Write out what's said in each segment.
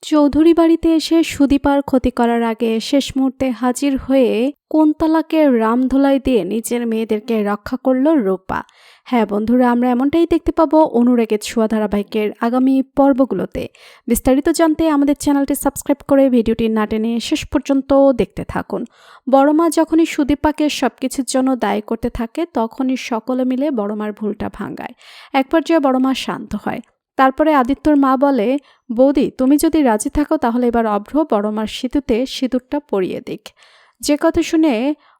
চৌধুরী বাড়িতে এসে সুদীপার ক্ষতি করার আগে শেষ মুহূর্তে হাজির হয়ে কোনতালাকে রামধোলাই দিয়ে নিজের মেয়েদেরকে রক্ষা করল রূপা। হ্যাঁ বন্ধুরা, আমরা এমনটাই দেখতে পাবো অনুরাগের ছোঁয়া ধারাবাহিকের আগামী পর্বগুলোতে। বিস্তারিত জানতে আমাদের চ্যানেলটি সাবস্ক্রাইব করে ভিডিওটি না টেনে শেষ পর্যন্ত দেখতে থাকুন। বড়মা যখনই সুদীপাকে সবকিছুর জন্য দায়ী করতে থাকে তখনই সকলে মিলে বড়মার ভুলটা ভাঙায়। এক পর্যায়ে বড়মা শান্ত হয়। তারপরে আদিত্যর মা বলে, বৌদি তুমি যদি রাজি থাকো তাহলে এবার অভ্র বড়মার সিঁদুরতে সিঁদুরটা পরিয়ে দিক। যে কথা শুনে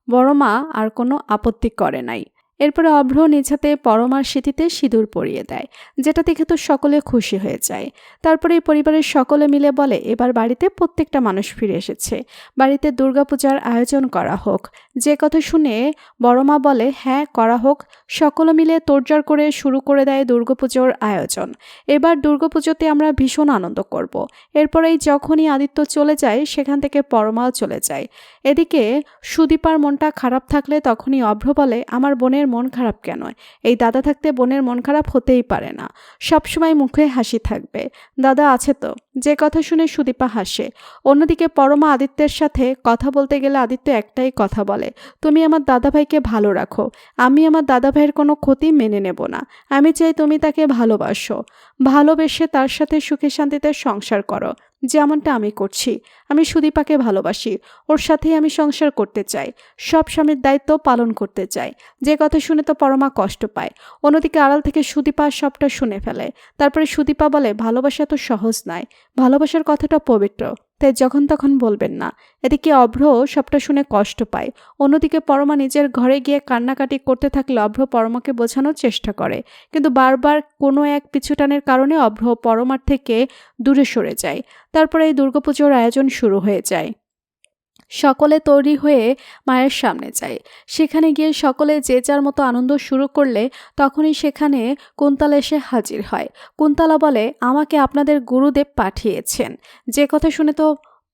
বড়মা আর কোনো আপত্তি করে নাই। এরপরে অভ্র নিজ হাতে পরমার সিঁথিতে সিঁদুর পরিয়ে দেয়, যেটা দেখে তো সকলে খুশি হয়ে যায়। তারপরে পরিবারের সকলে মিলে বলে, এবার বাড়িতে প্রত্যেকটা মানুষ ফিরে এসেছে, বাড়িতে দুর্গাপূজার আয়োজন করা হোক। যে কথা শুনে বড়মা বলে, হ্যাঁ করা হোক। সকলে মিলে তোড়জোড় করে শুরু করে দেয় দুর্গাপুজোর আয়োজন। এবার দুর্গাপুজোতে আমরা ভীষণ আনন্দ করব। এরপরেই যখনই আদিত্য চলে যায় সেখান থেকে পরমাও চলে যায়। এদিকে সুদীপার মনটা খারাপ থাকলে তখনই অভ্র বলে, আমার বোনের মন খারাপ কেন? এই দাদা থাকতে বোনের মন খারাপ হতেই পারে না, সবসময় মুখে হাসি থাকবে, দাদা আছে তো। যে কথা শুনে সুদীপা হাসে। অন্যদিকে পরমা আদিত্যের সাথে কথা বলতে গেলে আদিত্য একটাই কথা বলে, তুমি আমার দাদাভাইকে ভালো রাখো, আমি আমার দাদাভাইয়ের কোনো ক্ষতি মেনে নেব না। আমি চাই তুমি তাকে ভালোবাসো, ভালোবেসে তার সাথে সুখে শান্তিতে সংসার করো, যেমনটা আমি করছি। আমি সুদীপাকে ভালোবাসি, ওর সাথেই আমি সংসার করতে চাই, সব স্বামীর দায়িত্ব পালন করতে চাই। যে কথা শুনে তো পরমা কষ্ট পায়। অন্যদিকে আড়াল থেকে সুদীপা সবটা শুনে ফেলে। তারপরে সুদীপা বলে, ভালোবাসা তো সহজ নয়, ভালোবাসার কথাটা পবিত্র, তাই যখন তখন বলবেন না। এদিকে অভ্র সবটা শুনে কষ্ট পায়। অন্যদিকে পরমা নিজের ঘরে গিয়ে কান্নাকাটি করতে থাকলে অভ্র পরমাকে বোঝানোর চেষ্টা করে, কিন্তু বারবার কোনো এক পিছুটানের কারণে অভ্র পরমার থেকে দূরে সরে যায়। তারপরে এই দুর্গাপুজোর আয়োজন শুরু হয়ে যায়। সকলে তৈরি হয়ে মায়ের সামনে যায়। সেখানে গিয়ে সকলে যে যার মতো আনন্দ শুরু করলে তখনই সেখানে কুন্তলা এসে হাজির হয়। কুন্তলা বলে, আমাকে আপনাদের গুরুদেব পাঠিয়েছেন। যে কথা শুনে তো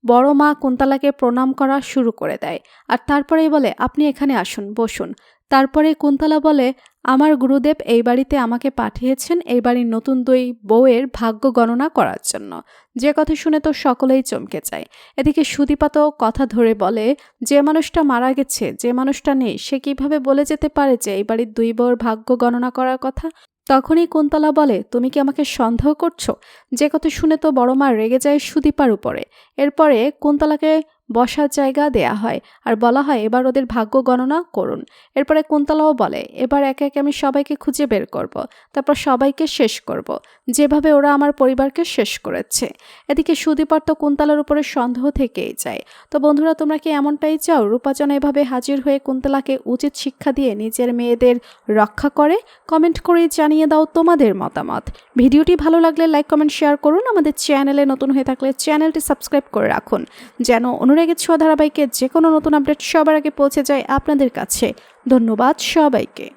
বড় মা কুন্তলাকে প্রণাম করা শুরু করে দেয়, আর তারপরেই বলে, আপনি এখানে আসুন, বসুন। তারপরে কুন্তলা বলে, আমার গুরুদেব এই বাড়িতে আমাকে পাঠিয়েছেন এই বাড়ির নতুন দুই বউয়ের ভাগ্য গণনা করার জন্য। যে কথা শুনে তো সকলেই চমকে যায়। এদিকে সুদীপা তো কথা ধরে বলে, যে মানুষটা মারা গেছে, যে মানুষটা নেই, সে কিভাবে বলে যেতে পারে যে এই বাড়ির দুই বউয়ের ভাগ্য গণনা করার কথা? তখনই কুন্তলা বলে, তুমি কি আমাকে সন্দেহ করছো? যে কথা শুনে তো বড় মা রেগে যায় সুদীপার উপরে। এরপরে কুন্তলাকে বসার জায়গা দেয়া হয় আর বলা হয়, এবার ওদের ভাগ্য গণনা করুন। এরপরে কুন্তলাও বলে, এবার একে একে আমি সবাইকে খুঁজে বের করব, তারপর সবাইকে শেষ করব, যেভাবে ওরা আমার পরিবারকে শেষ করেছে। এদিকে সুদীপার তো কুন্তলার উপরে সন্দেহ থেকেই যায়। তো বন্ধুরা, তোমরা কি এমনটাই চাও রূপা যেন এভাবে হাজির হয়ে কুন্তলাকে উচিত শিক্ষা দিয়ে নিজের মেয়েদের রক্ষা করে? কমেন্ট করে জানিয়ে দাও তোমাদের মতামত। ভিডিওটি ভালো লাগলে লাইক কমেন্ট শেয়ার করুন। আমাদের চ্যানেলে নতুন হয়ে থাকলে চ্যানেলটি সাবস্ক্রাইব করে রাখুন, যেন অনুরাগের ছোঁয়া ধারাবাহিকের যে কোনো নতুন আপডেট সবার আগে পৌঁছে যায় আপনাদের কাছে। ধন্যবাদ সবাইকে।